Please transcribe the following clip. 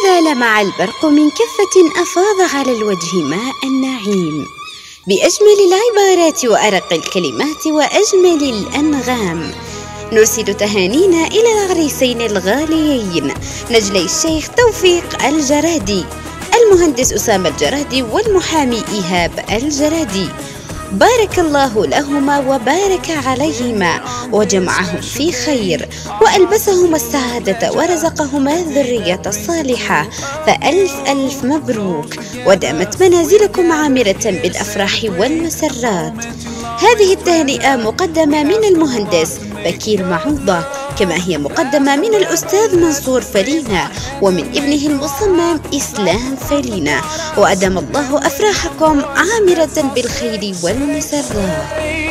إذا لمع البرق من كفة أفاض على الوجه ماء النعيم. بأجمل العبارات وأرق الكلمات وأجمل الأنغام نرسل تهانينا إلى العريسين الغاليين نجلي الشيخ توفيق الجرادي، المهندس أسامة الجرادي، والمحامي إيهاب الجرادي. بارك الله لهما وبارك عليهما وجمعهم في خير وألبسهما السعادة ورزقهما الذرية الصالحة، فألف ألف مبروك، ودامت منازلكم عامرة بالأفراح والمسرات. هذه التهنئة مقدمة من المهندس بكير معوضة، كما هي مقدمة من الأستاذ منصور فلينا ومن ابنه المصمم إسلام فلينا، وأدام الله أفراحكم عامرة بالخير والمسرات.